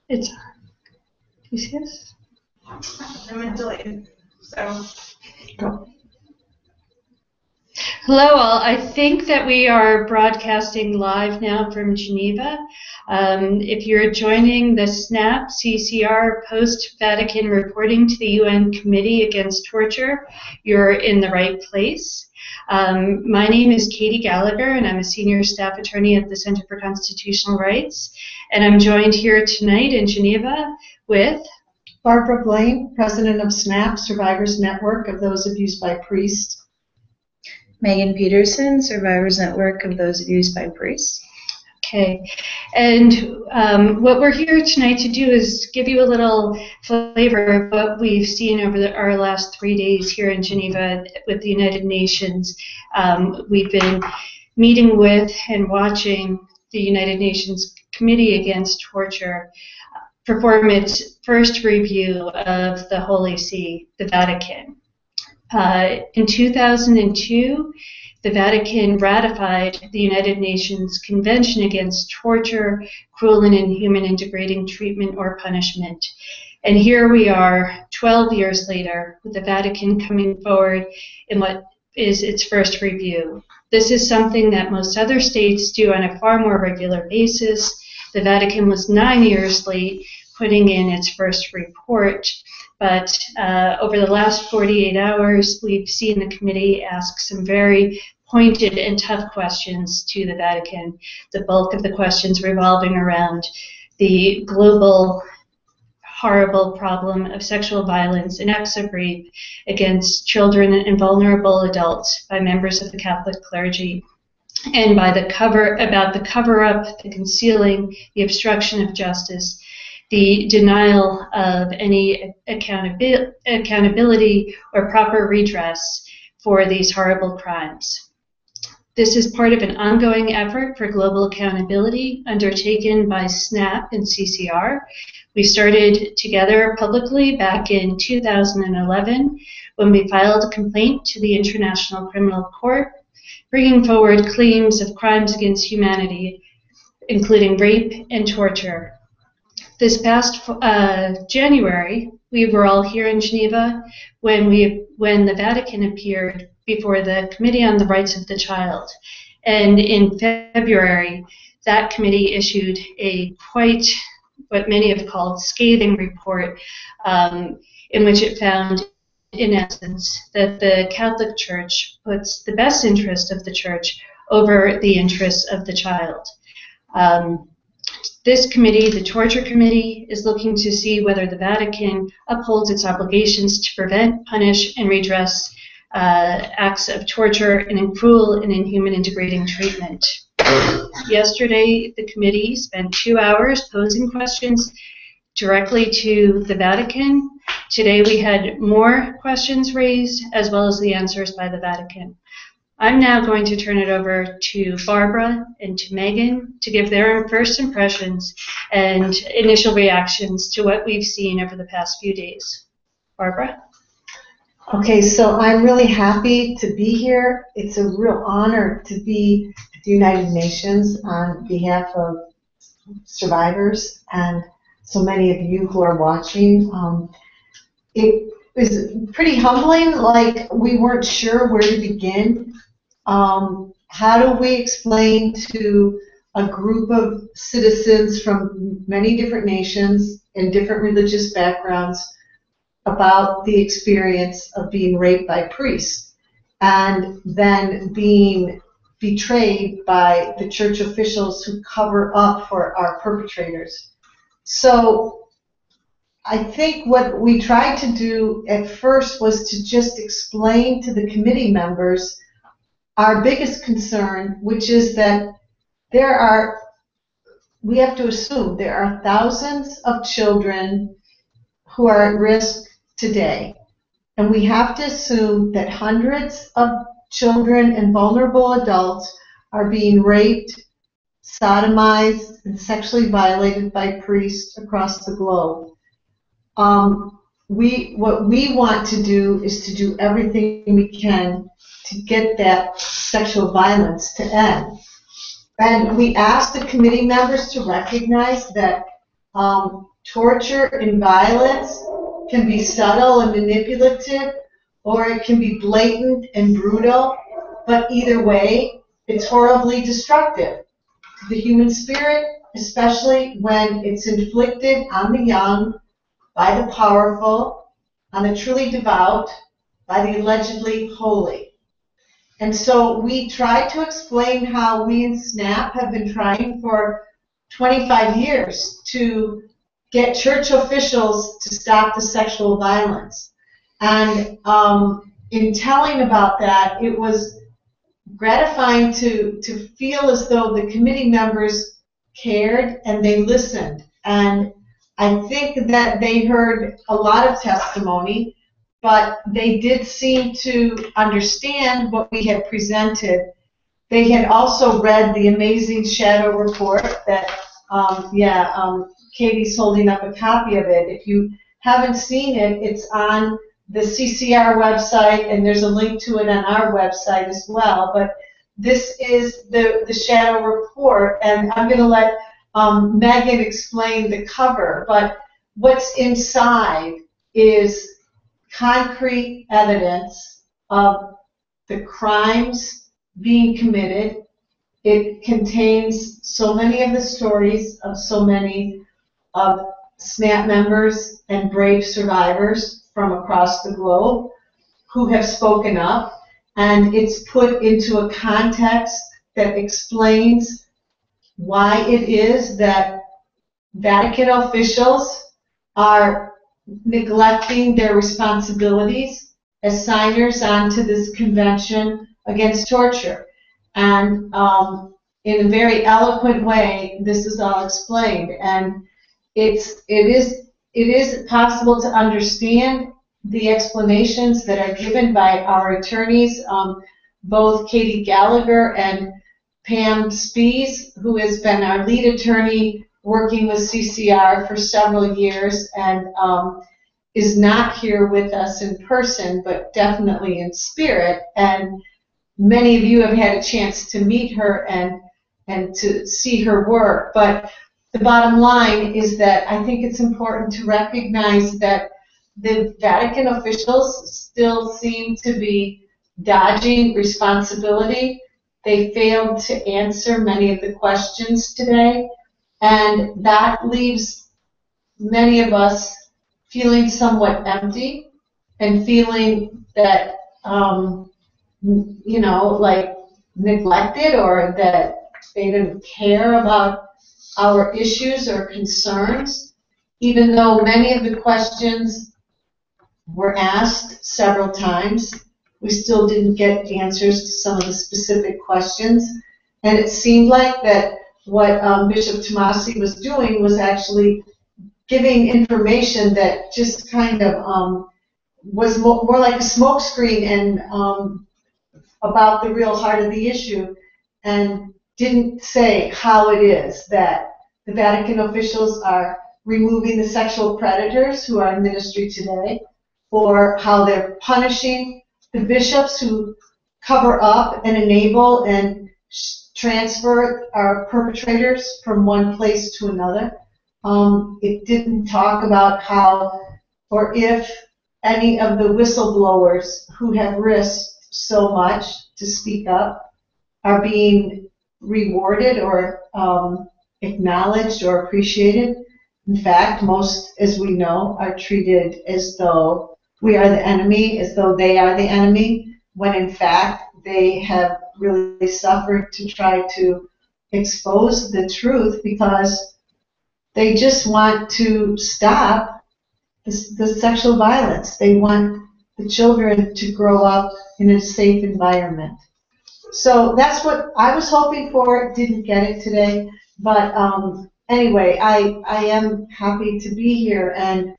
It's, do you see this? I'm in delay, so. Go. Hello all, I think that we are broadcasting live now from Geneva. If you're joining the SNAP CCR post-Vatican reporting to the UN Committee Against Torture, you're in the right place. My name is Katie Gallagher, and I'm a senior staff attorney at the Center for Constitutional Rights. And I'm joined here tonight in Geneva with Barbara Blaine, president of SNAP, Survivors Network of Those Abused by Priests. Megan Peterson, Survivors Network of Those Abused by Priests. Okay, and what we're here tonight to do is give you a little flavor of what we've seen over our last 3 days here in Geneva with the United Nations. We've been meeting with and watching the United Nations Committee Against Torture perform its first review of the Holy See, the Vatican. In 2002, the Vatican ratified the United Nations Convention Against Torture, Cruel and Inhuman and Degrading Treatment or Punishment. And here we are 12 years later with the Vatican coming forward in what is its first review. This is something that most other states do on a far more regular basis. The Vatican was 9 years late putting in its first report. But over the last 48 hours, we've seen the committee ask some very pointed and tough questions to the Vatican, the bulk of the questions revolving around the global horrible problem of sexual violence and acts of rape against children and vulnerable adults by members of the Catholic clergy, and by the cover-up, the concealing, the obstruction of justice, the denial of any accountability or proper redress for these horrible crimes. This is part of an ongoing effort for global accountability undertaken by SNAP and CCR. We started together publicly back in 2011 when we filed a complaint to the International Criminal Court, bringing forward claims of crimes against humanity, including rape and torture. This past January, we were all here in Geneva when the Vatican appeared before the Committee on the Rights of the Child. And in February, that committee issued a quite, what many have called, scathing report in which it found, in essence, that the Catholic Church puts the best interest of the Church over the interests of the child. This committee, the Torture Committee, is looking to see whether the Vatican upholds its obligations to prevent, punish, and redress acts of torture and cruel and inhuman and degrading treatment. Yesterday, the committee spent 2 hours posing questions directly to the Vatican. Today, we had more questions raised, as well as the answers by the Vatican. I'm now going to turn it over to Barbara and to Megan to give their first impressions and initial reactions to what we've seen over the past few days. Barbara? Okay, so I'm really happy to be here. It's a real honor to be at the United Nations on behalf of survivors and so many of you who are watching. It was pretty humbling, like we weren't sure where to begin. How do we explain to a group of citizens from many different nations and different religious backgrounds about the experience of being raped by priests and then being betrayed by the church officials who cover up for our perpetrators? So I think what we tried to do at first was to just explain to the committee members our biggest concern, which is that we have to assume there are thousands of children who are at risk today. And we have to assume that hundreds of children and vulnerable adults are being raped, sodomized, and sexually violated by priests across the globe. What we want to do is to do everything we can to get that sexual violence to end. And we asked the committee members to recognize that torture and violence can be subtle and manipulative, or it can be blatant and brutal, but either way, it's horribly destructive to the human spirit, especially when it's inflicted on the young, by the powerful, on the truly devout, by the allegedly holy. And so we tried to explain how we in SNAP have been trying for 25 years to get church officials to stop the sexual violence. And in telling about that, it was gratifying to feel as though the committee members cared and they listened. And I think that they heard a lot of testimony, but they did seem to understand what we had presented. They had also read the amazing shadow report that, Katie's holding up a copy of it. If you haven't seen it, it's on the CCR website, and there's a link to it on our website as well. But this is the shadow report, and I'm going to let Megan explain the cover. But what's inside is concrete evidence of the crimes being committed. It contains so many of the stories of so many of SNAP members and brave survivors from across the globe who have spoken up, and it's put into a context that explains why it is that Vatican officials are neglecting their responsibilities as signers onto this convention against torture. And in a very eloquent way, this is all explained. And it is possible to understand the explanations that are given by our attorneys, both Katie Gallagher and Pam Spies, who has been our lead attorney working with CCR for several years and is not here with us in person, but definitely in spirit. And many of you have had a chance to meet her and to see her work. But the bottom line is that I think it's important to recognize that the Vatican officials still seem to be dodging responsibility. They failed to answer many of the questions today, and that leaves many of us feeling somewhat empty and feeling that, like neglected, or that they didn't care about our issues or concerns, even though many of the questions were asked several times. We still didn't get answers to some of the specific questions, and it seemed like that what Bishop Tomasi was doing was actually giving information that just kind of was more like a smokescreen and about the real heart of the issue, and didn't say how it is that the Vatican officials are removing the sexual predators who are in ministry today, or how they're punishing the bishops who cover up and enable and transfer our perpetrators from one place to another. It didn't talk about how or if any of the whistleblowers who have risked so much to speak up are being rewarded or acknowledged or appreciated. In fact, most, as we know, are treated as though we are the enemy, as though they are the enemy, when in fact they have really suffered to try to expose the truth because they just want to stop the sexual violence. They want the children to grow up in a safe environment. So that's what I was hoping for. Didn't get it today, but anyway, I am happy to be here and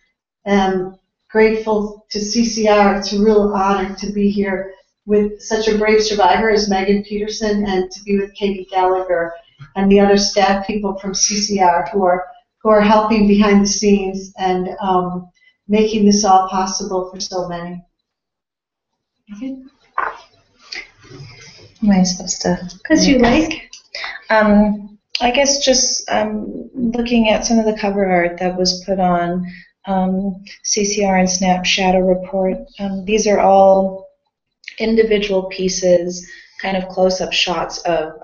am grateful to CCR. It's a real honor to be here with such a brave survivor as Megan Peterson, and to be with Katie Gallagher and the other staff people from CCR who are helping behind the scenes and making this all possible for so many. Okay. Am I supposed to? Because you like. I guess just looking at some of the cover art that was put on CCR and SNAP Shadow Report. These are all individual pieces, kind of close-up shots of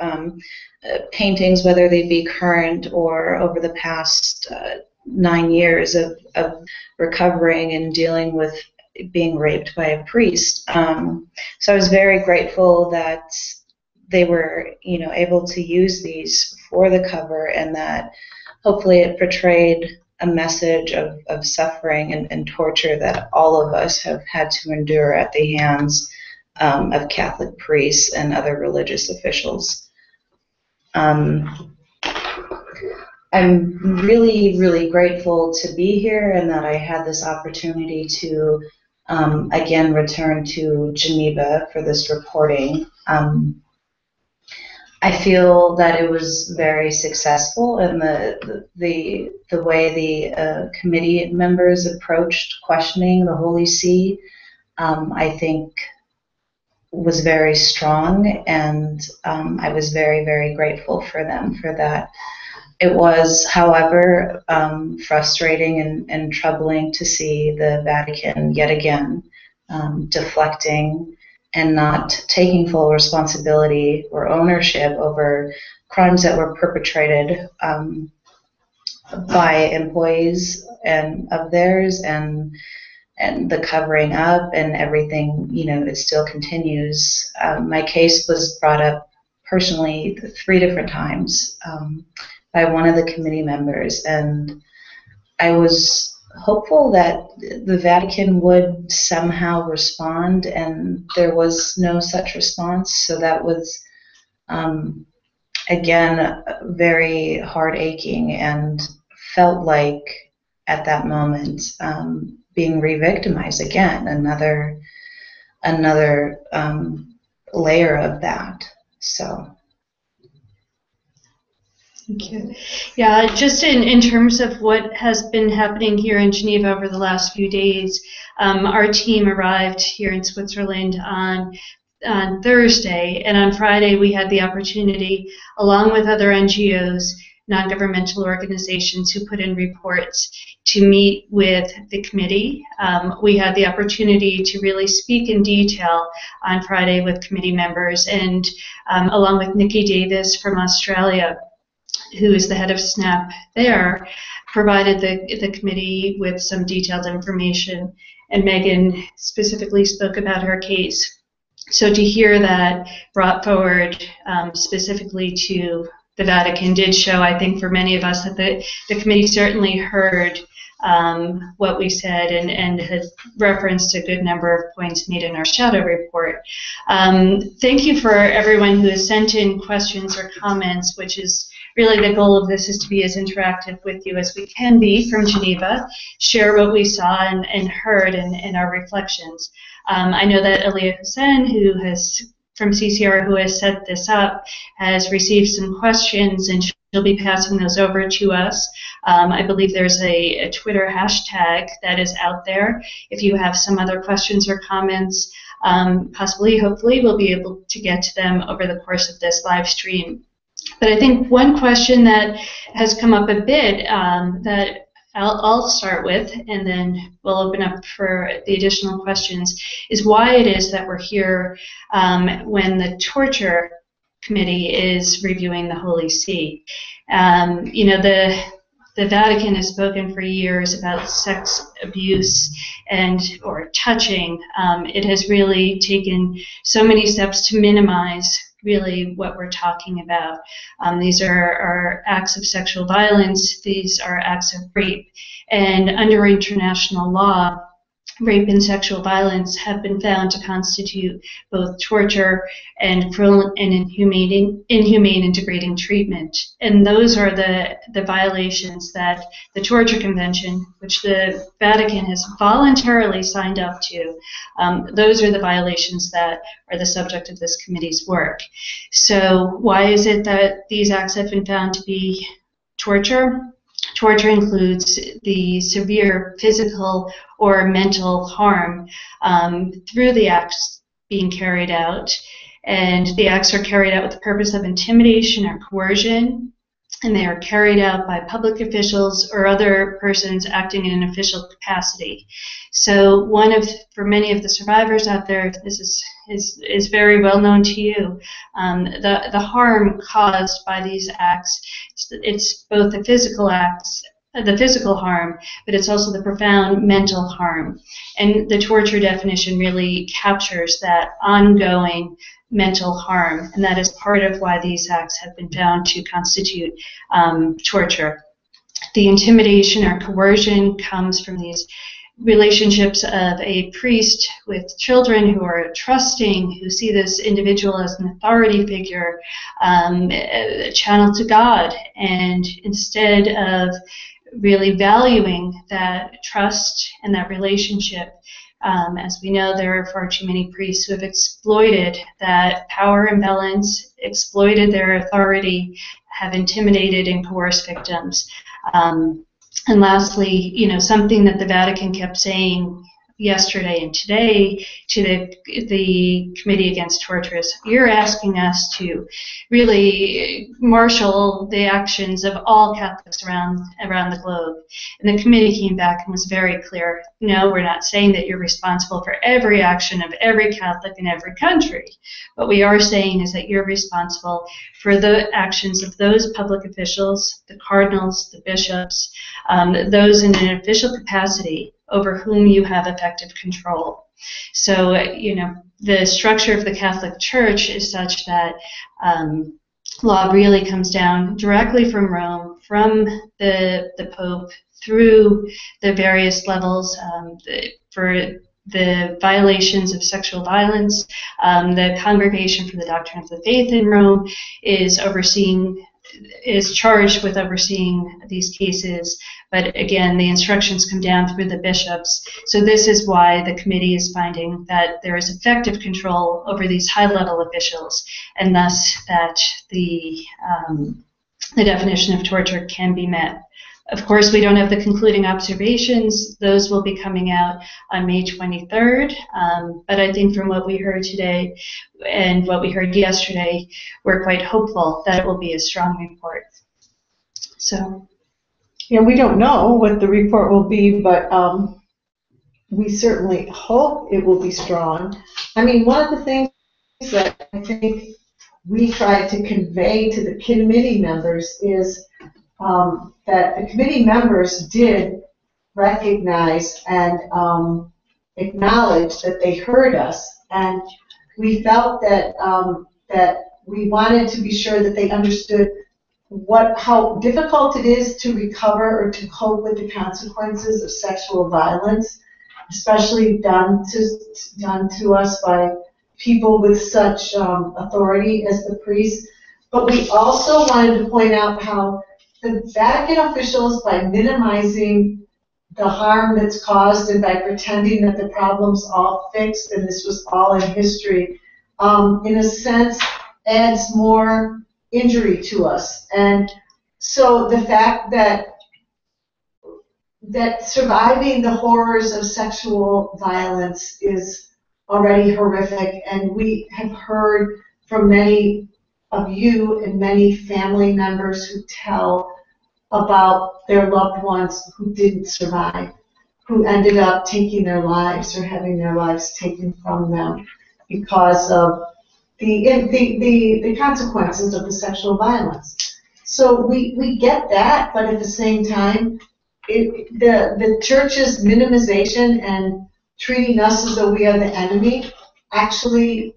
paintings, whether they be current or over the past 9 years of recovering and dealing with being raped by a priest. So I was very grateful that they were, able to use these for the cover, and that hopefully it portrayed a message of suffering and torture that all of us have had to endure at the hands of Catholic priests and other religious officials. I'm really, really grateful to be here and that I had this opportunity to again return to Geneva for this reporting. I feel that it was very successful, and the way the committee members approached questioning the Holy See, I think, was very strong, and I was very, very grateful for them for that. It was, however, frustrating and troubling to see the Vatican yet again deflecting and not taking full responsibility or ownership over crimes that were perpetrated by employees and of theirs, and the covering up and everything. It still continues. My case was brought up personally 3 different times by one of the committee members, and I was hopeful that the Vatican would somehow respond, and there was no such response. So that was, again, very heart-aching, and felt like at that moment being re-victimized again, another layer of that. So. Thank you. Yeah, just in terms of what has been happening here in Geneva over the last few days, our team arrived here in Switzerland on Thursday, and on Friday we had the opportunity, along with other NGOs, non-governmental organizations who put in reports, to meet with the committee. We had the opportunity to really speak in detail on Friday with committee members, and along with Nikki Davis from Australia, who is the head of SNAP there, provided the committee with some detailed information, and Megan specifically spoke about her case. So to hear that brought forward specifically to the Vatican did show, I think, for many of us that the committee certainly heard what we said and had referenced a good number of points made in our shadow report. Thank you for everyone who has sent in questions or comments, which is really the goal of this, is to be as interactive with you as we can be from Geneva, share what we saw and heard in our reflections. I know that Elia Hussein, from CCR, who has set this up, has received some questions, and she'll be passing those over to us. I believe there's a Twitter hashtag that is out there. If you have some other questions or comments, possibly, hopefully, we'll be able to get to them over the course of this live stream. But I think one question that has come up a bit that I'll start with, and then we'll open up for the additional questions, is why it is that we're here when the torture committee is reviewing the Holy See. The Vatican has spoken for years about sex abuse or touching. It has really taken so many steps to minimize really what we're talking about. These are acts of sexual violence. These are acts of rape. And under international law, rape and sexual violence have been found to constitute both torture and cruel and inhumane and degrading treatment. And those are the violations that the Torture Convention, which the Vatican has voluntarily signed up to, those are the violations that are the subject of this committee's work. So why is it that these acts have been found to be torture? Torture includes the severe physical or mental harm through the acts being carried out, And the acts are carried out with the purpose of intimidation or coercion, and they are carried out by public officials or other persons acting in an official capacity. So for many of the survivors out there, this is very well known to you. The harm caused by these acts, it's both the physical harm, but it's also the profound mental harm. And the torture definition really captures that ongoing mental harm, and that is part of why these acts have been found to constitute torture. The intimidation or coercion comes from these relationships of a priest with children who are trusting, who see this individual as an authority figure, a channel to God, and instead of really valuing that trust and that relationship, as we know, there are far too many priests who have exploited that power imbalance, exploited their authority, have intimidated and coerced victims. And lastly, something that the Vatican kept saying yesterday and today to the Committee Against Torture is, you're asking us to really marshal the actions of all Catholics around the globe. And the committee came back and was very clear, no, we're not saying that you're responsible for every action of every Catholic in every country. What we are saying is that you're responsible for the actions of those public officials, the cardinals, the bishops, those in an official capacity over whom you have effective control. So, the structure of the Catholic Church is such that law really comes down directly from Rome, from the Pope, through the various levels for the violations of sexual violence. The Congregation for the Doctrine of the Faith in Rome is charged with overseeing these cases, but again, the instructions come down through the bishops. So this is why the committee is finding that there is effective control over these high-level officials, and thus that the definition of torture can be met. Of course, we don't have the concluding observations. Those will be coming out on May 23rd. But I think from what we heard today and what we heard yesterday, we're quite hopeful that it will be a strong report. So, yeah, we don't know what the report will be, but we certainly hope it will be strong. I mean, one of the things that I think we try to convey to the committee members is that the committee members did recognize and acknowledge that they heard us, and we felt that that we wanted to be sure that they understood how difficult it is to recover or to cope with the consequences of sexual violence, especially done to us by people with such authority as the priests. But we also wanted to point out how the Vatican officials, by minimizing the harm that's caused and by pretending that the problem's all fixed and this was all in history, in a sense adds more injury to us. And so the fact that surviving the horrors of sexual violence is already horrific, and we have heard from many of you and many family members who tell about their loved ones who didn't survive, who ended up taking their lives or having their lives taken from them because of the consequences of the sexual violence. So we get that, but at the same time, the church's minimization and treating us as though we are the enemy actually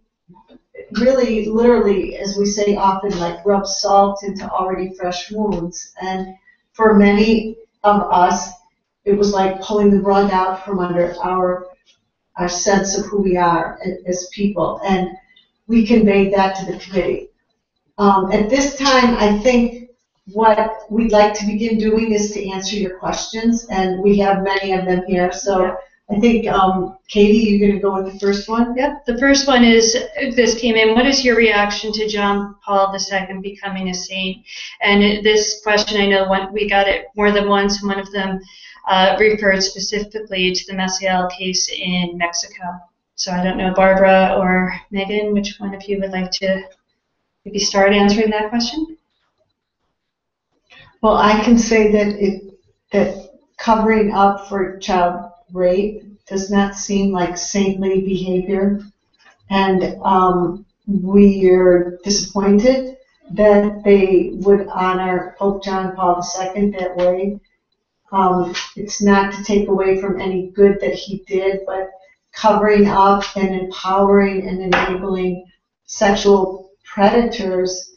really, literally, as we say often, like rub salt into already fresh wounds. And for many of us, it was like pulling the rug out from under our sense of who we are as people. And we conveyed that to the committee. At this time, I think what we'd like to begin doing is to answer your questions, and we have many of them here. So. Yeah. I think, Katie, you're going to go with the first one? Yep. The first one is, this came in, what is your reaction to John Paul II becoming a saint? And this question, I know we got it more than once, and one of them referred specifically to the Maciel case in Mexico. So I don't know, Barbara or Megan, which one of you would like to maybe start answering that question? Well, I can say that covering up for child rape does not seem like saintly behavior, and we're disappointed that they would honor Pope John Paul II that way. It's not to take away from any good that he did, but covering up and empowering and enabling sexual predators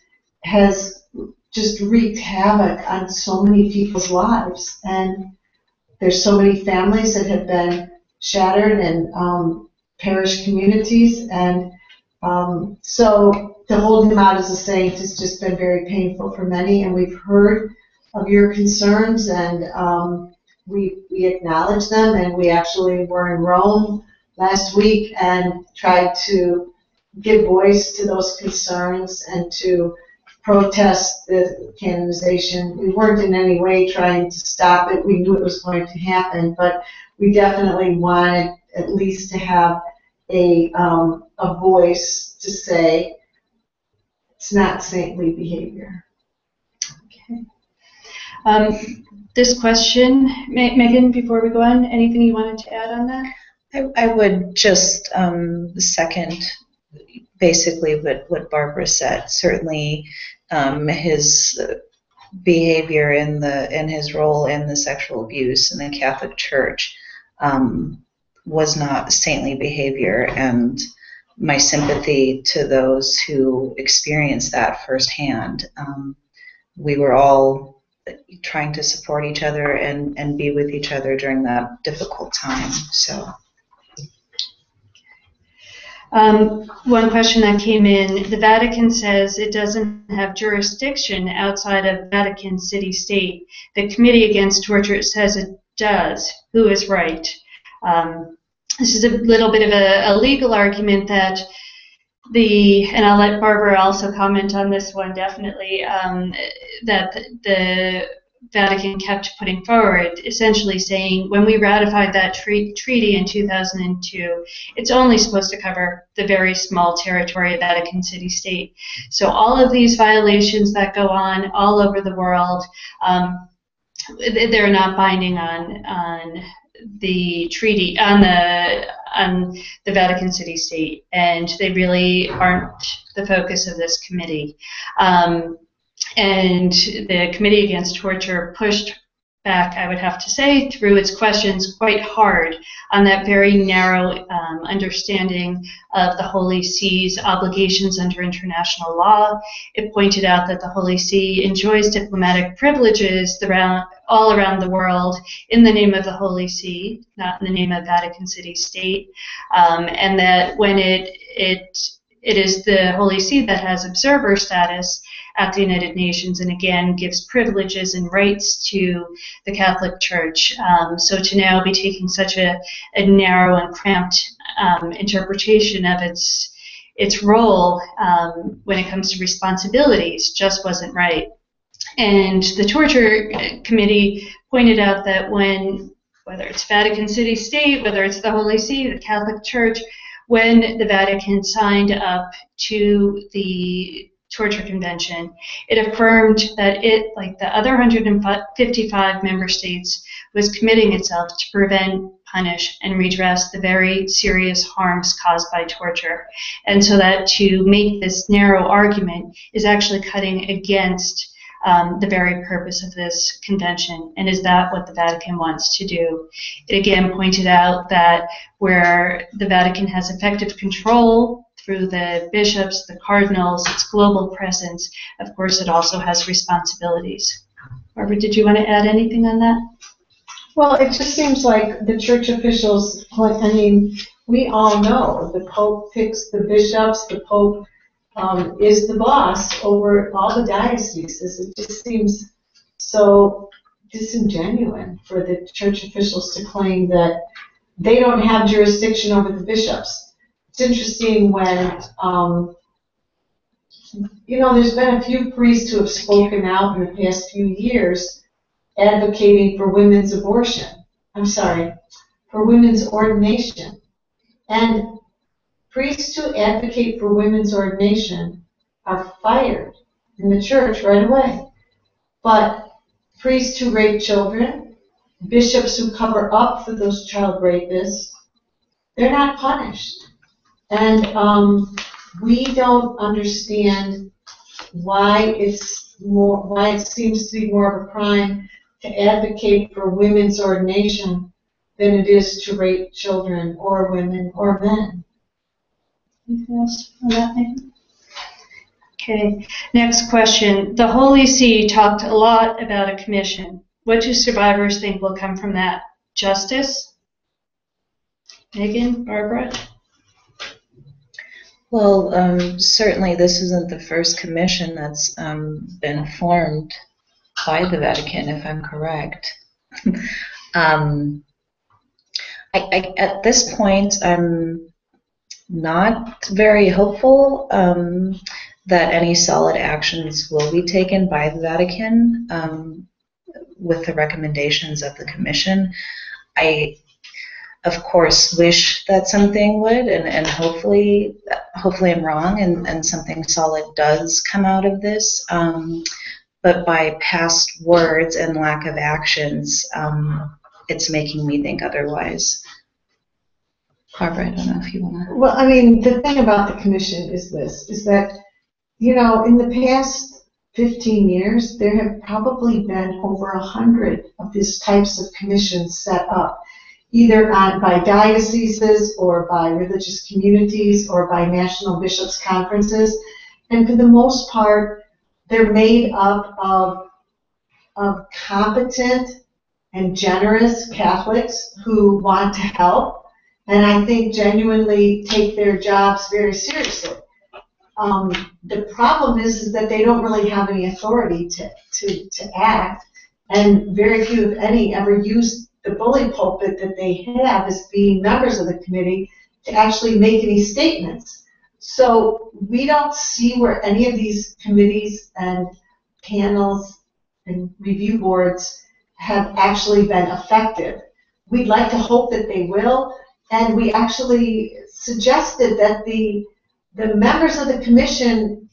has just wreaked havoc on so many people's lives. And there's so many families that have been shattered and parish communities. And so to hold him out as a saint has just been very painful for many. And we've heard of your concerns, and we acknowledge them. And we actually were in Rome last week and tried to give voice to those concerns and to protest the canonization. We weren't in any way trying to stop it. We knew it was going to happen, but we definitely wanted at least to have a voice to say it's not saintly behavior. Okay. This question, Megan, before we go on, anything you wanted to add on that? I would just second basically what Barbara said. Certainly, his behavior in his role in the sexual abuse in the Catholic Church was not saintly behavior, and my sympathy to those who experienced that firsthand. We were all trying to support each other and be with each other during that difficult time. So. One question that came in, the Vatican says it doesn't have jurisdiction outside of Vatican city-state. The Committee Against Torture says it does. Who is right? This is a little bit of a legal argument that and I'll let Barbara also comment on this one definitely, that the Vatican kept putting forward, essentially saying when we ratified that treaty in 2002, it's only supposed to cover the very small territory of Vatican City-State. So all of these violations that go on all over the world, they're not binding on the treaty, on the Vatican City-State, and they really aren't the focus of this committee. And the Committee Against Torture pushed back, I would have to say, through its questions quite hard on that very narrow understanding of the Holy See's obligations under international law. It pointed out that the Holy See enjoys diplomatic privileges all around the world in the name of the Holy See, not in the name of Vatican City-State, and that when it is the Holy See that has observer status at the United Nations, and again gives privileges and rights to the Catholic Church. So to now be taking such a narrow and cramped interpretation of its role when it comes to responsibilities just wasn't right. And the Torture Committee pointed out that whether it's Vatican City-State, whether it's the Holy See, the Catholic Church, when the Vatican signed up to the Torture Convention, it affirmed that it, like the other 155 member states, was committing itself to prevent, punish, and redress the very serious harms caused by torture. And so that to make this narrow argument is actually cutting against the very purpose of this convention. And is that what the Vatican wants to do? It again pointed out that where the Vatican has effective control through the bishops, the cardinals, its global presence, of course it also has responsibilities. Barbara, did you want to add anything on that? Well, it just seems like the church officials, I mean, we all know the Pope picks the bishops, the Pope is the boss over all the dioceses. It just seems so disingenuous for the church officials to claim that they don't have jurisdiction over the bishops. It's interesting when, there's been a few priests who have spoken out in the past few years advocating for women's ordination. And Priests who advocate for women's ordination are fired in the church right away. But priests who rape children, bishops who cover up for those child rapists, they're not punished. And we don't understand why it seems to be more of a crime to advocate for women's ordination than it is to rape children or women or men. Anything else on that thing? Okay, next question. The Holy See talked a lot about a commission. What do survivors think will come from that? Justice? Megan, Barbara? Well, certainly this isn't the first commission that's been formed by the Vatican, if I'm correct. At this point, I'm not very hopeful that any solid actions will be taken by the Vatican with the recommendations of the Commission. I, of course, wish that something would, and hopefully I'm wrong, and something solid does come out of this. But by past words and lack of actions, it's making me think otherwise. Barbara, I don't know if you want to. Well, I mean, the thing about the commission is this, is that, you know, in the past 15 years, there have probably been over 100 of these types of commissions set up, either by dioceses or by religious communities or by national bishops' conferences. And for the most part, they're made up of competent and generous Catholics who want to help, and I think genuinely take their jobs very seriously. The problem is that they don't really have any authority to act, and very few, if any, ever use the bully pulpit that they have as being members of the committee to actually make any statements. So we don't see where any of these committees and panels and review boards have actually been effective. We'd like to hope that they will, and we actually suggested that the members of the commission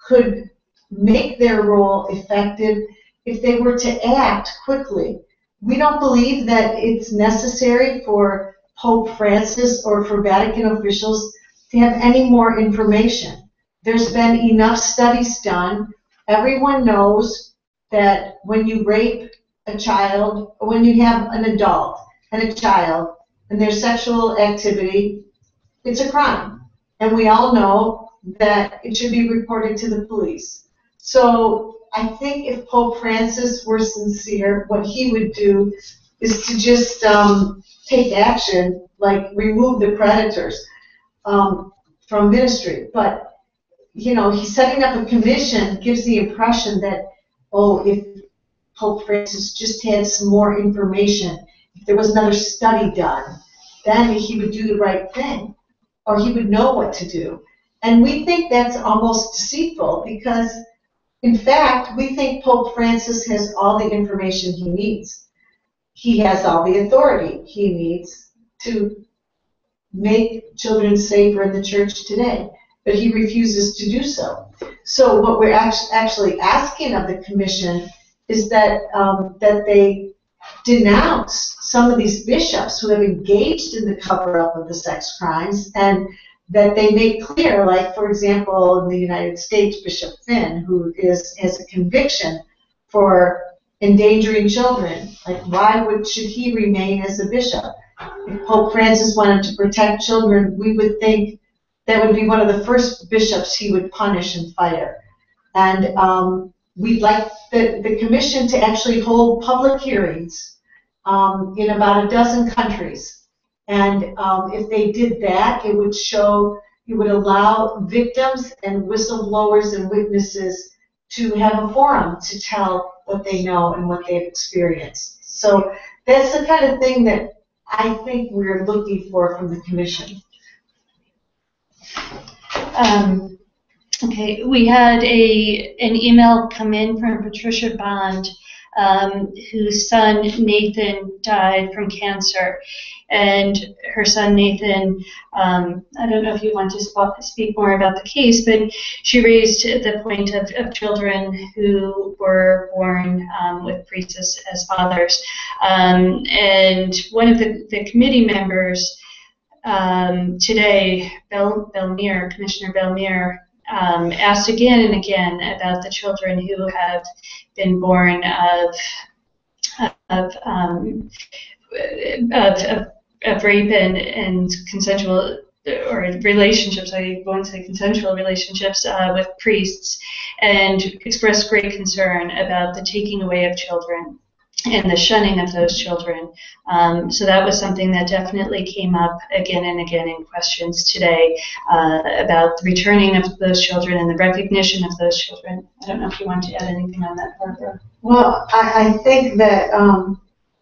could make their role effective if they were to act quickly. We don't believe that it's necessary for Pope Francis or for Vatican officials to have any more information. There's been enough studies done. Everyone knows that when you rape a child, or when you have an adult and a child, and their sexual activity, it's a crime. And we all know that it should be reported to the police. So I think if Pope Francis were sincere, what he would do is to just take action, like remove the predators from ministry. But, you know, he's setting up a commission gives the impression that, oh, if Pope Francis just had some more information, if there was another study done, then he would do the right thing, or he would know what to do. And we think that's almost deceitful because, in fact, we think Pope Francis has all the information he needs. He has all the authority he needs to make children safer in the church today, but he refuses to do so. So what we're actually asking of the commission is that that they denounce some of these bishops who have engaged in the cover-up of the sex crimes, and that they make clear, like, for example, in the United States, Bishop Finn, who has a conviction for endangering children. Like, why should he remain as a bishop? If Pope Francis wanted to protect children, we would think that would be one of the first bishops he would punish and fire. And we'd like the commission to actually hold public hearings in about a dozen countries. And if they did that, it would allow victims and whistleblowers and witnesses to have a forum to tell what they know and what they've experienced. So that's the kind of thing that I think we're looking for from the commission. Okay, we had an email come in from Patricia Bond whose son Nathan died from cancer. And her son Nathan, I don't know if you want to speak more about the case, but she raised the point of children who were born with priests as fathers. And one of the committee members today, Commissioner Belmere, asked again and again about the children who have been born of rape and consensual or relationships, I won't say consensual relationships with priests, and expressed great concern about the taking away of children and the shunning of those children. So that was something that definitely came up again and again in questions today about the returning of those children and the recognition of those children. I don't know if you want to add anything on that, Barbara. Well, I think that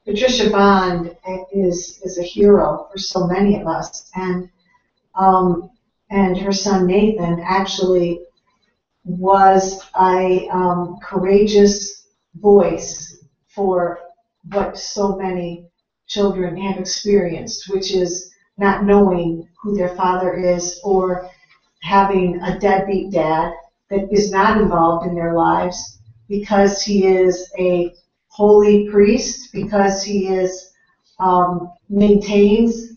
Patricia Bond is a hero for so many of us, and her son Nathan actually was a courageous voice for what so many children have experienced, which is not knowing who their father is or having a deadbeat dad that is not involved in their lives because he is a holy priest, because he maintains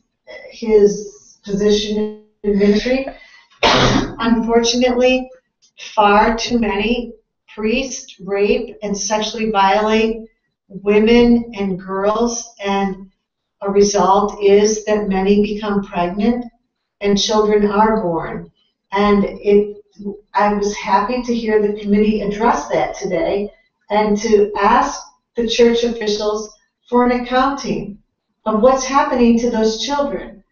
his position in ministry. Unfortunately, far too many priests rape and sexually violate women and girls, and a result is that many become pregnant and children are born. And I was happy to hear the committee address that today and to ask the church officials for an accounting of what's happening to those children.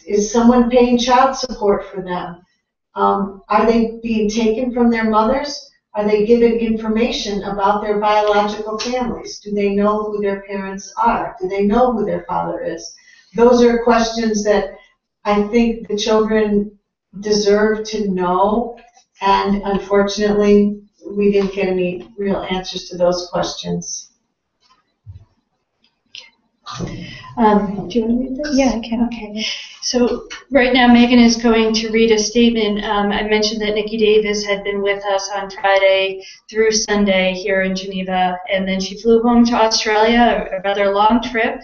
Is someone paying child support for them? Are they being taken from their mothers? Are they given information about their biological families? Do they know who their parents are? Do they know who their father is? Those are questions that I think the children deserve to know, and unfortunately, we didn't get any real answers to those questions. Do you want to read this? Yeah, I can. Okay. So right now Megan is going to read a statement. I mentioned that Nikki Davis had been with us on Friday through Sunday here in Geneva, and then she flew home to Australia, a rather long trip,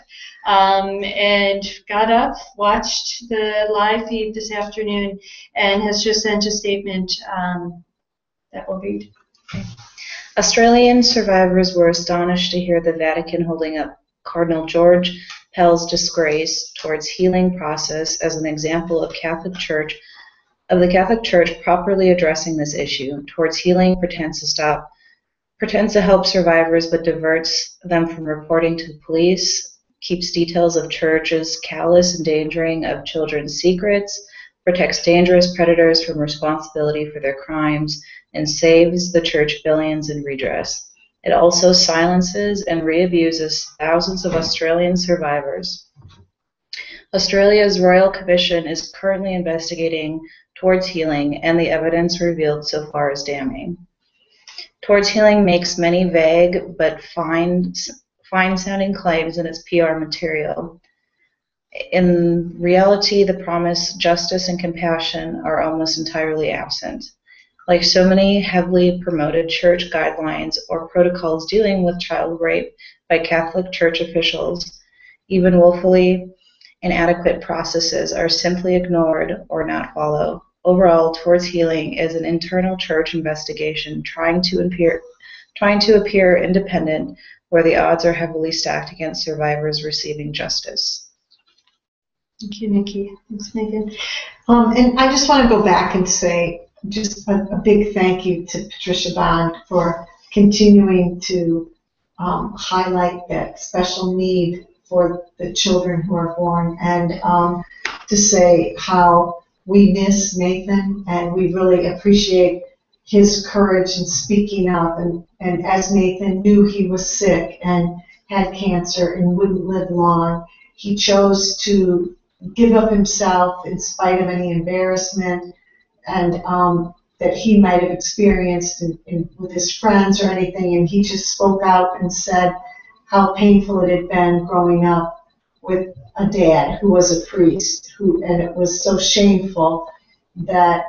and got up, watched the live feed this afternoon, and has just sent a statement that we'll read. Okay. Australian survivors were astonished to hear the Vatican holding up Cardinal George Pell's disgrace towards healing process as an example of the Catholic Church properly addressing this issue. Towards healing pretends to help survivors but diverts them from reporting to the police, keeps details of churches callous endangering of children's secrets, protects dangerous predators from responsibility for their crimes, and saves the church billions in redress. It also silences and re-abuses thousands of Australian survivors. Australia's Royal Commission is currently investigating Towards Healing, and the evidence revealed so far is damning. Towards Healing makes many vague but fine-sounding claims in its PR material. In reality, the promised justice and compassion are almost entirely absent. Like so many heavily promoted church guidelines or protocols dealing with child rape by Catholic Church officials, even woefully inadequate processes are simply ignored or not followed. Overall, Towards Healing is an internal church investigation trying to appear independent where the odds are heavily stacked against survivors receiving justice. Thank you, Nikki. Thanks, Megan. And I just want to go back and say just a big thank you to Patricia Bond for continuing to highlight that special need for the children who are born, and to say how we miss Nathan and we really appreciate his courage in speaking up. And as Nathan knew he was sick and had cancer and wouldn't live long, he chose to give up himself in spite of any embarrassment, and that he might have experienced with his friends or anything, and he just spoke out and said how painful it had been growing up with a dad who was a priest, and it was so shameful that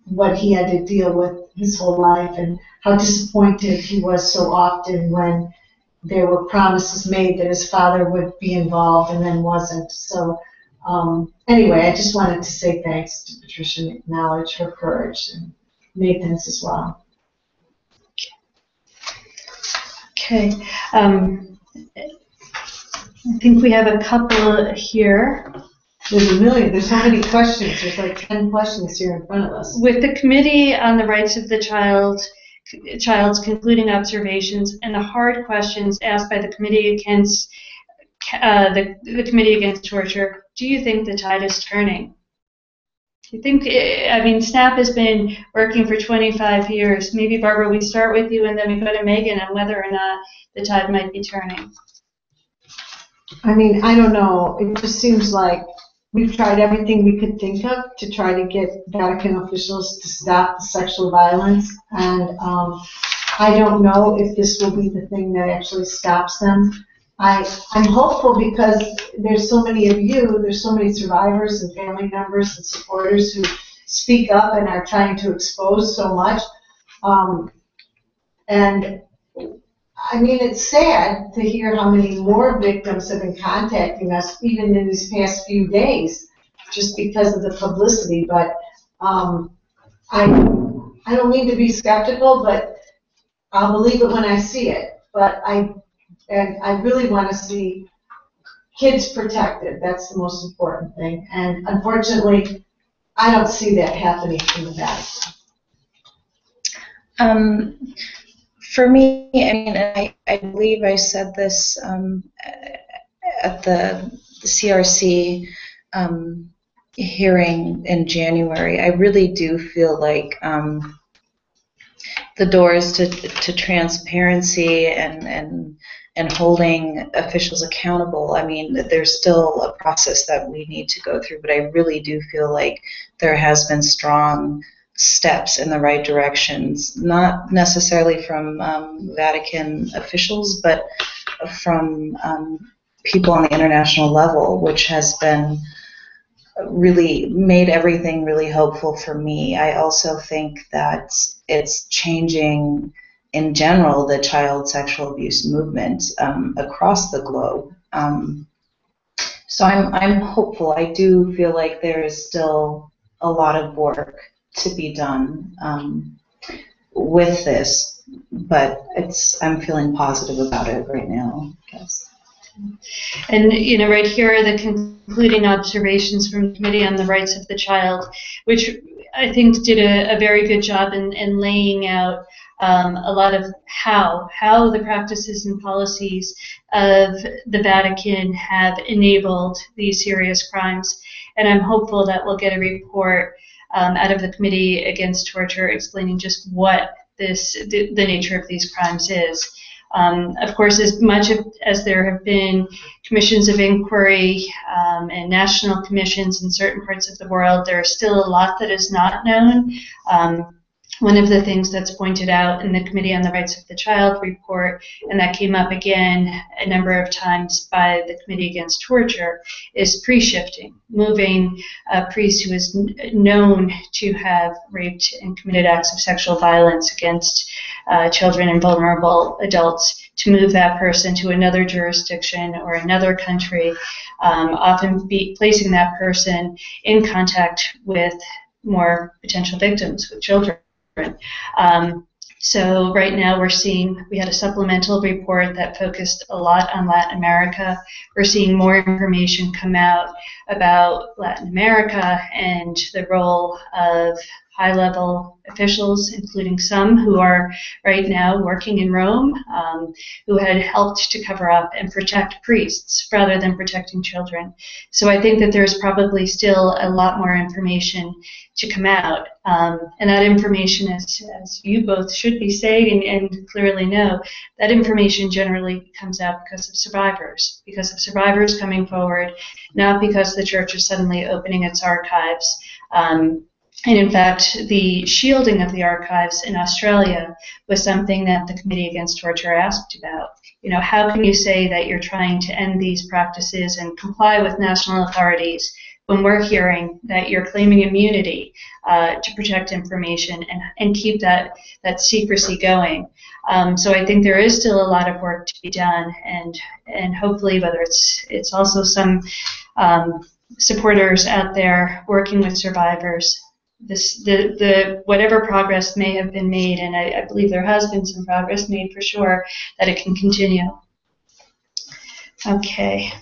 what he had to deal with his whole life, and how disappointed he was so often when there were promises made that his father would be involved and then wasn't. So anyway, I just wanted to say thanks to Patricia and acknowledge her courage, and Nathan's as well. Okay. I think we have a couple here. There's a million. There's so many questions. There's like 10 questions here in front of us. With the Committee on the Rights of the Child's concluding observations and the hard questions asked by the Committee Against the Committee Against Torture, do you think the tide is turning? You think? I mean, SNAP has been working for 25 years. Maybe, Barbara, we start with you and then we go to Megan on whether or not the tide might be turning. I mean, I don't know. It just seems like we've tried everything we could think of to try to get Vatican officials to stop the sexual violence, and I don't know if this will be the thing that actually stops them. I'm hopeful because there's so many of you, there's so many survivors and family members and supporters who speak up and are trying to expose so much. And I mean, it's sad to hear how many more victims have been contacting us even in these past few days just because of the publicity. But I don't mean to be skeptical, but I'll believe it when I see it. But I really want to see kids protected. That's the most important thing. And unfortunately, I don't see that happening in the Vatican. For me, I mean, I believe I said this at the CRC hearing in January. I really do feel like the doors to transparency and holding officials accountable, I mean, there's still a process that we need to go through, but I really do feel like there has been strong steps in the right directions, not necessarily from Vatican officials, but from people on the international level, which has been really made everything really hopeful for me. I also think that it's changing in general the child sexual abuse movement across the globe. So I'm hopeful. I do feel like there is still a lot of work to be done with this, but I'm feeling positive about it right now, I guess. And right here are the concluding observations from the Committee on the Rights of the Child, which I think did a very good job in laying out a lot of how the practices and policies of the Vatican have enabled these serious crimes. And I'm hopeful that we'll get a report out of the Committee Against Torture explaining just what the nature of these crimes is. Of course, as much as there have been commissions of inquiry and national commissions in certain parts of the world, there is still a lot that is not known. One of the things that's pointed out in the Committee on the Rights of the Child report, and that came up again a number of times by the Committee Against Torture, is pre-shifting, moving a priest who is known to have raped and committed acts of sexual violence against children and vulnerable adults, to move that person to another jurisdiction or another country, often placing that person in contact with more potential victims, with children. So right now we had a supplemental report that focused a lot on Latin America. We're seeing more information come out about Latin America and the role of high-level officials, including some who are right now working in Rome, who had helped to cover up and protect priests rather than protecting children. So I think that there's probably still a lot more information to come out. And that information, as you both should be saying and clearly know, that information generally comes out because of survivors coming forward, not because the church is suddenly opening its archives. And in fact, the shielding of the archives in Australia was something that the Committee Against Torture asked about. You know, how can you say that you're trying to end these practices and comply with national authorities when we're hearing that you're claiming immunity to protect information and keep that secrecy going? So I think there is still a lot of work to be done, and hopefully, whether it's also some supporters out there working with survivors, the whatever progress may have been made, and I believe there has been some progress made for sure, that it can continue. Okay.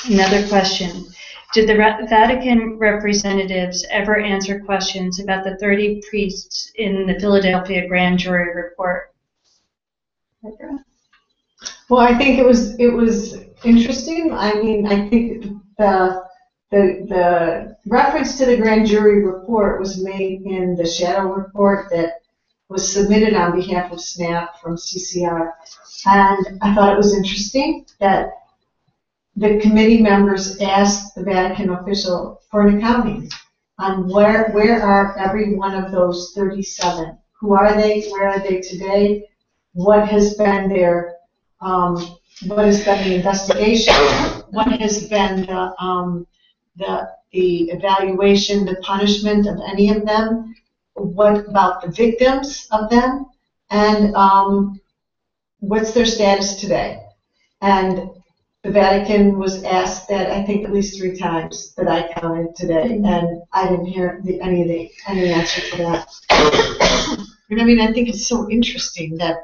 Another question. Did the Vatican representatives ever answer questions about the 30 priests in the Philadelphia grand jury report? Barbara? Well, I think it was interesting. I mean, I think the reference to the grand jury report was made in the shadow report that was submitted on behalf of SNAP from CCR. And I thought it was interesting that the committee members asked the Vatican official for an accounting on where are every one of those 37. Who are they? Where are they today? What has been their what has been the investigation? What has been the evaluation, the punishment of any of them? What about the victims of them? And what's their status today? And the Vatican was asked that, I think, at least 3 times that I counted today, and I didn't hear any answer to that. And I mean, I think it's so interesting that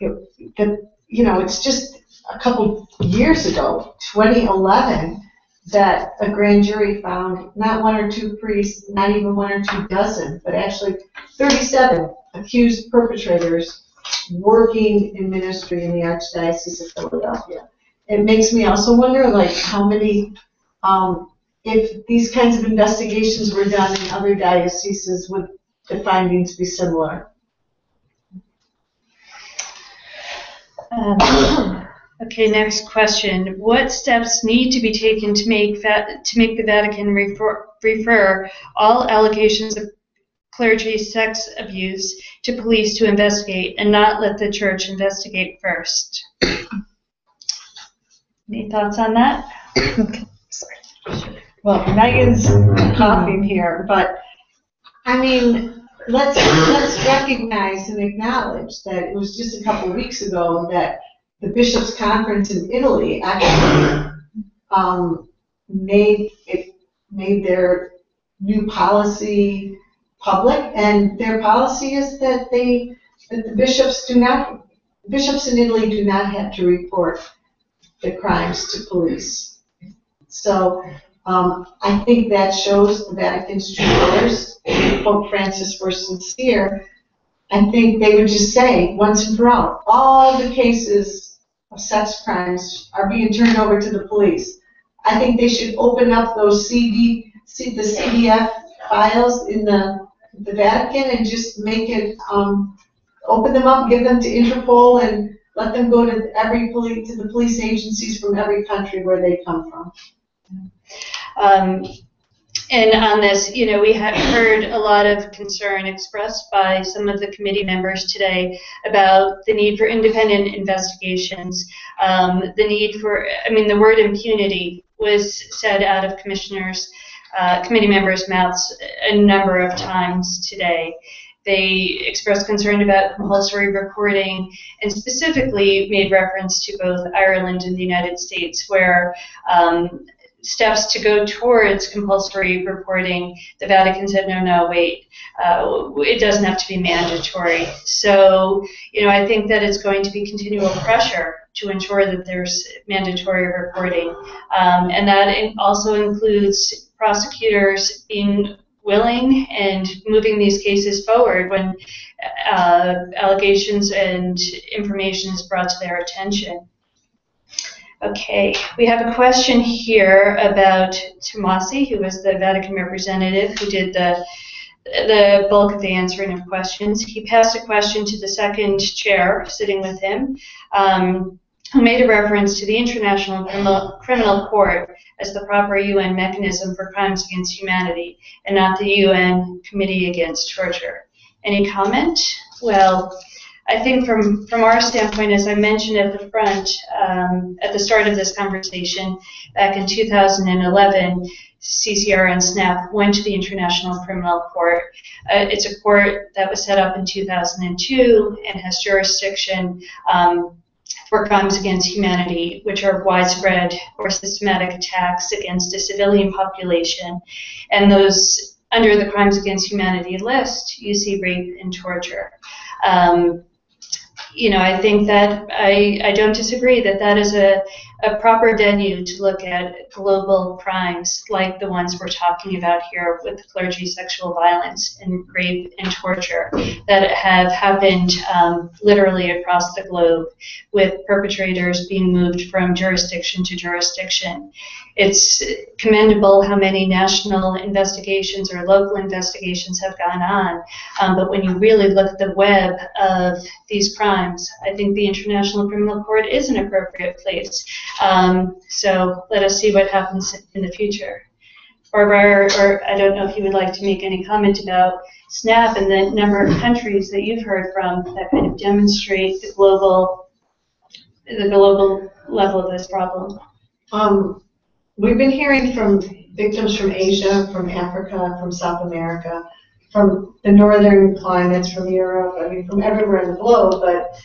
you know, it's just a couple years ago, 2011, that a grand jury found not 1 or 2 priests, not even 1 or 2 dozen, but actually 37 accused perpetrators working in ministry in the Archdiocese of Philadelphia. It makes me also wonder, like, how many, if these kinds of investigations were done in other dioceses, would the findings be similar? Okay, next question. What steps need to be taken to make the Vatican refer all allegations of clergy sex abuse to police to investigate and not let the Church investigate first? Any thoughts on that? Well, Megan's coughing here, but I mean, let's recognize and acknowledge that it was just a couple of weeks ago that the Bishops' Conference in Italy actually made their new policy public, and their policy is that the bishops in Italy do not have to report the crimes to police. So I think that shows the Vatican's true colors. If Pope Francis were sincere, I think they would just say, once and for all the cases of sex crimes are being turned over to the police. I think they should open up those the CDF files in the Vatican and just make it, open them up, give them to Interpol, and let them go to the police agencies from every country where they come from. And on this, you know, we have heard a lot of concern expressed by some of the committee members today about the need for independent investigations, the need for, I mean, the word impunity was said out of committee members' mouths a number of times today. They expressed concern about compulsory reporting and specifically made reference to both Ireland and the United States, where steps to go towards compulsory reporting, the Vatican said, no, wait, it doesn't have to be mandatory. So, you know, I think that it's going to be continual pressure to ensure that there's mandatory reporting. And that also includes prosecutors being willing and moving these cases forward when allegations and information is brought to their attention. Okay, we have a question here about Tomasi, who was the Vatican representative who did the bulk of the answering of questions. He passed a question to the second chair sitting with him, who made a reference to the International Criminal Court as the proper UN mechanism for crimes against humanity and not the UN Committee Against Torture. Any comment? Well, I think from our standpoint, as I mentioned at the front, at the start of this conversation, back in 2011, CCR and SNAP went to the International Criminal Court. It's a court that was set up in 2002 and has jurisdiction for crimes against humanity, which are widespread or systematic attacks against a civilian population. And those, under the crimes against humanity list, you see rape and torture. You know, I think that I don't disagree that that is a proper venue to look at global crimes like the ones we're talking about here with clergy sexual violence and rape and torture that have happened literally across the globe, with perpetrators being moved from jurisdiction to jurisdiction. It's commendable how many national investigations or local investigations have gone on, but when you really look at the web of these crimes, I think the International Criminal Court is an appropriate place. So let us see what happens in the future. Barbara, or I don't know if you would like to make any comment about SNAP and the number of countries that you've heard from that kind of demonstrate the global level of this problem. We've been hearing from victims from Asia, from Africa, from South America, from the northern climates, from Europe, I mean, from everywhere in the globe. But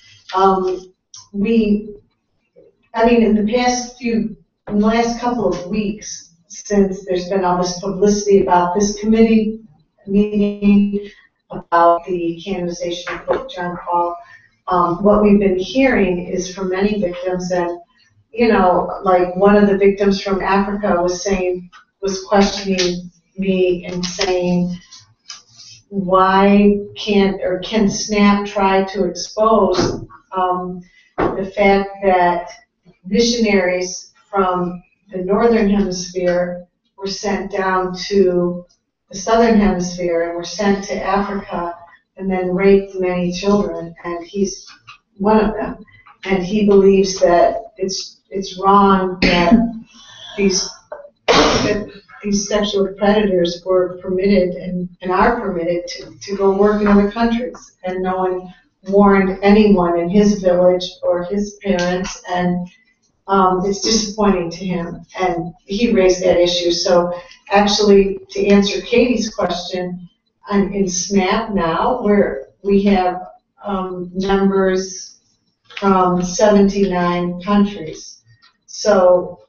in the last couple of weeks, since there's been all this publicity about this committee meeting, about the canonization of Pope John Paul, what we've been hearing is from many victims, and you know, like one of the victims from Africa was questioning me and saying, why can SNAP try to expose the fact that missionaries from the northern hemisphere were sent down to the southern hemisphere and were sent to Africa and then raped many children, and he's one of them. And he believes that it's wrong that these sexual predators were permitted and are permitted to go work in other countries, and no one warned anyone in his village or his parents, and it's disappointing to him, and he raised that issue. So actually, to answer Katie's question, in SNAP now, where we have members from 79 countries. So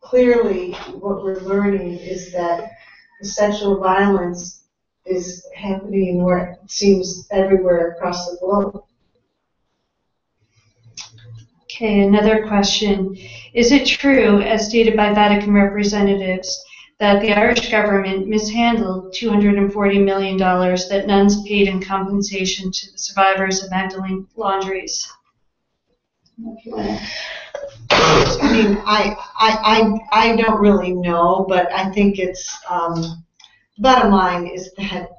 clearly what we're learning is that the sexual violence is happening where it seems everywhere across the globe. Okay, another question. Is it true, as stated by Vatican representatives, that the Irish government mishandled $240 million that nuns paid in compensation to the survivors of Magdalene laundries? I mean, I don't really know, but I think it's, bottom line is that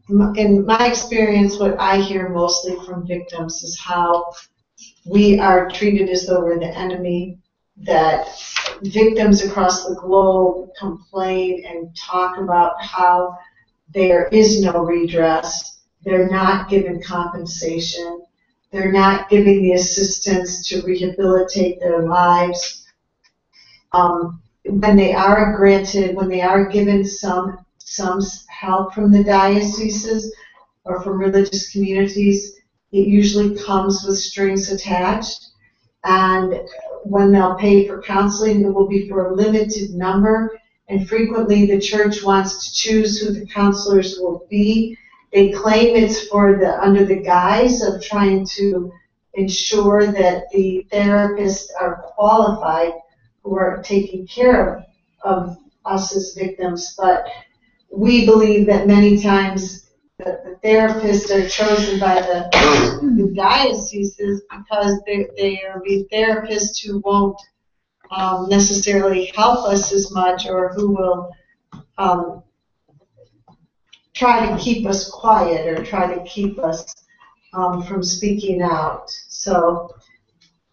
in my experience, what I hear mostly from victims is how we are treated as though we're the enemy, that victims across the globe complain and talk about how there is no redress, they're not given compensation, they're not given the assistance to rehabilitate their lives. When they are given some help from the dioceses or from religious communities, it usually comes with strings attached, and when they'll pay for counseling, it will be for a limited number, and frequently the church wants to choose who the counselors will be. They claim it's under the guise of trying to ensure that the therapists are qualified who are taking care of us as victims, but we believe that many times the therapists are chosen by the dioceses because they are the therapists who won't necessarily help us as much, or who will try to keep us quiet or try to keep us from speaking out. So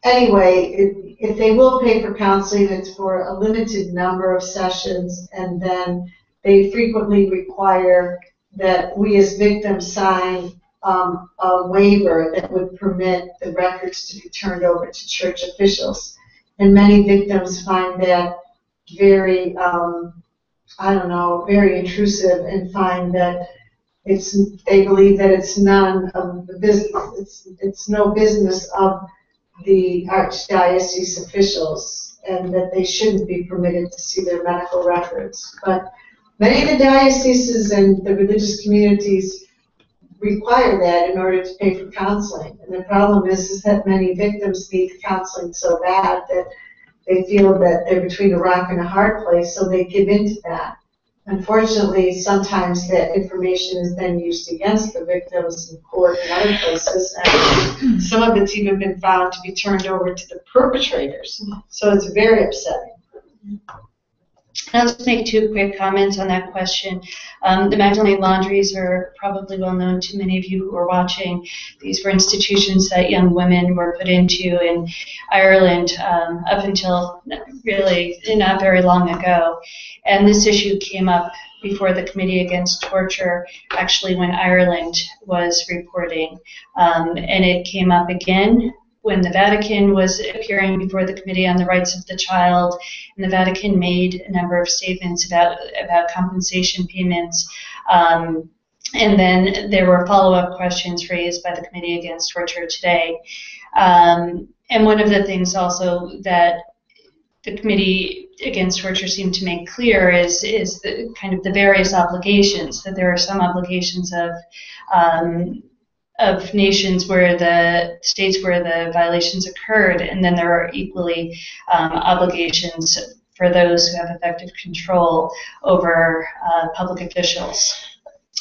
anyway, if they will pay for counseling, it's for a limited number of sessions, and then they frequently require that we as victims sign a waiver that would permit the records to be turned over to church officials. And many victims find that very, very intrusive, and find that they believe that it's none of the business, it's no business of the archdiocese officials, and that they shouldn't be permitted to see their medical records. But many of the dioceses and the religious communities require that in order to pay for counseling. And the problem is that many victims need the counseling so bad that they feel that they're between a rock and a hard place, so they give in to that. Unfortunately, sometimes that information is then used against the victims in court and other places, and some of it's even been found to be turned over to the perpetrators. So it's very upsetting. I'll just make two quick comments on that question. The Magdalene Laundries are probably well known to many of you who are watching. These were institutions that young women were put into in Ireland up until really not very long ago. And this issue came up before the Committee Against Torture, actually when Ireland was reporting. And it came up again when the Vatican was appearing before the Committee on the Rights of the Child, and the Vatican made a number of statements about compensation payments. And then there were follow-up questions raised by the Committee Against Torture today. And one of the things also that the Committee Against Torture seemed to make clear is the kind of the various obligations, that there are some obligations of nations where the states where the violations occurred, and then there are equally obligations for those who have effective control over public officials.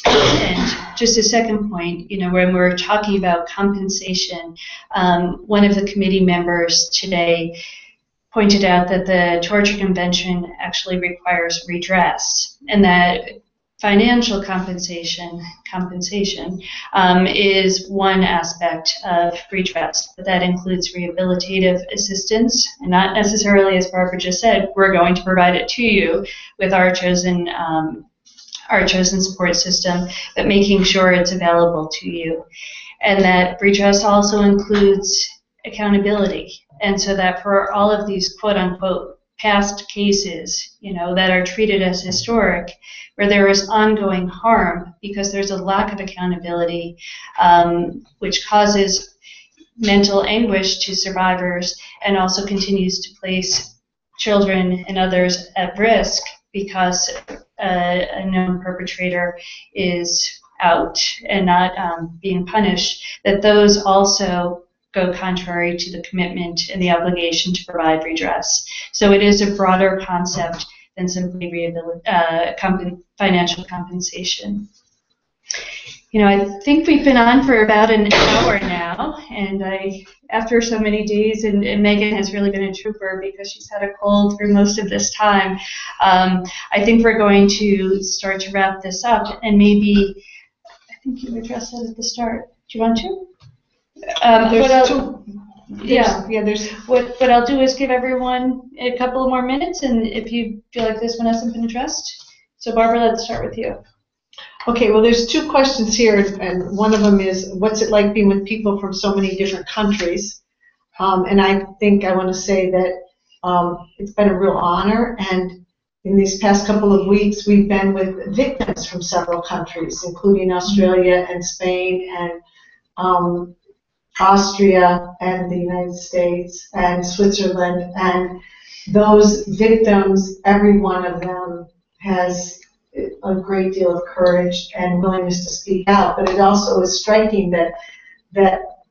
And just a second point, when we're talking about compensation, one of the committee members today pointed out that the Torture Convention actually requires redress, and that financial compensation is one aspect of redress, but that includes rehabilitative assistance, and not necessarily, as Barbara just said, we're going to provide it to you with our chosen support system, but making sure it's available to you. And that redress also includes accountability, and so that for all of these quote-unquote past cases, that are treated as historic, where there is ongoing harm because there's a lack of accountability, which causes mental anguish to survivors and also continues to place children and others at risk because a known perpetrator is out and not being punished, that those also go contrary to the commitment and the obligation to provide redress. So it is a broader concept than simply financial compensation. I think we've been on for about an hour now, and after so many days, and Megan has really been a trooper because she's had a cold through most of this time, I think we're going to start to wrap this up, and maybe, I think you addressed that at the start. Do you want to? What I'll do is give everyone a couple more minutes, and if you feel like this one hasn't been addressed. So Barbara, let's start with you. Okay, well, there's two questions here, and one of them is, what's it like being with people from so many different countries? And I think I want to say that it's been a real honor, and in these past couple of weeks, we've been with victims from several countries, including Australia and Spain and Austria and the United States and Switzerland, and those victims, every one of them has a great deal of courage and willingness to speak out. But it also is striking that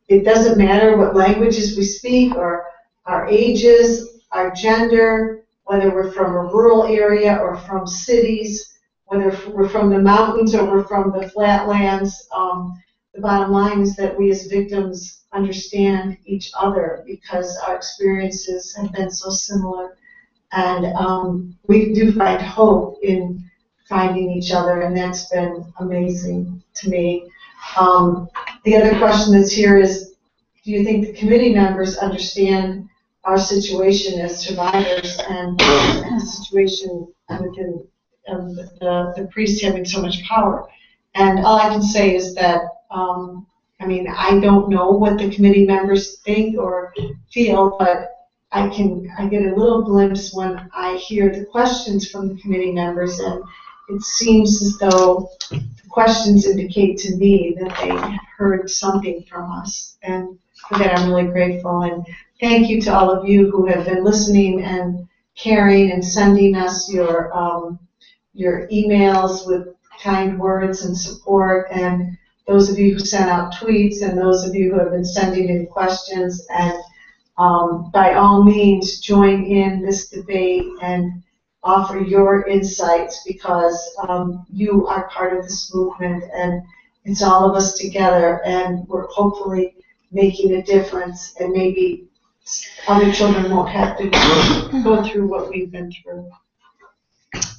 it doesn't matter what languages we speak or our ages, our gender, whether we're from a rural area or from cities, whether we're from the mountains or we're from the flatlands. The bottom line is that we as victims understand each other because our experiences have been so similar, and we do find hope in finding each other, and that's been amazing to me. The other question that's here is, do you think the committee members understand our situation as survivors and the situation within the priest having so much power? And all I can say is that, I mean, I don't know what the committee members think or feel, but I get a little glimpse when I hear the questions from the committee members, and it seems as though the questions indicate to me that they have heard something from us, and for that I'm really grateful. And thank you to all of you who have been listening and caring and sending us your emails with kind words and support, and those of you who sent out tweets, and those of you who have been sending in questions. And by all means, join in this debate and offer your insights, because you are part of this movement, and it's all of us together, and we're hopefully making a difference, and maybe other children won't have to go through what we've been through.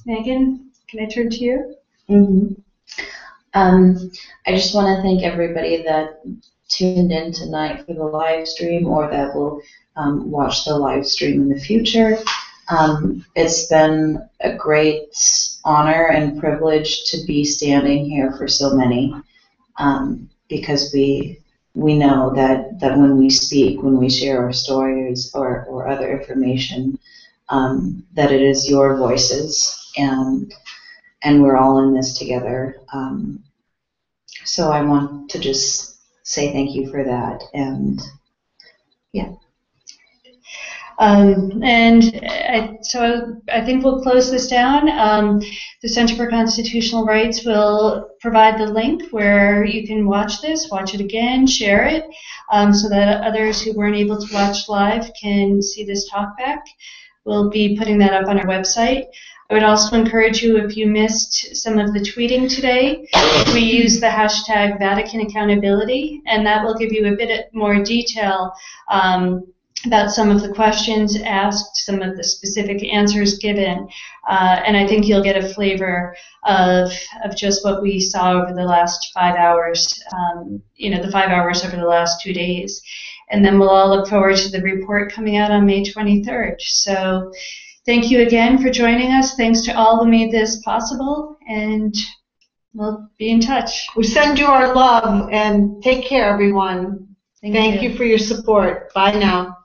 Megan, can I turn to you? Mm-hmm. I just want to thank everybody that tuned in tonight for the live stream, or that will watch the live stream in the future. It's been a great honor and privilege to be standing here for so many, because we know that when we speak, when we share our stories or other information, that it is your voices, and we're all in this together. So I want to just say thank you for that, and yeah. So I think we'll close this down. The Center for Constitutional Rights will provide the link where you can watch it again, share it, so that others who weren't able to watch live can see this talk back. We'll be putting that up on our website. I would also encourage you, if you missed some of the tweeting today, we use the hashtag Vatican Accountability, and that will give you a bit more detail about some of the questions asked, some of the specific answers given, and I think you'll get a flavor of just what we saw over the last 5 hours, the 5 hours over the last 2 days. And then we'll all look forward to the report coming out on May 23rd. So thank you again for joining us. Thanks to all who made this possible, and we'll be in touch. We send you our love, and take care, everyone. Thank you for your support. Bye now.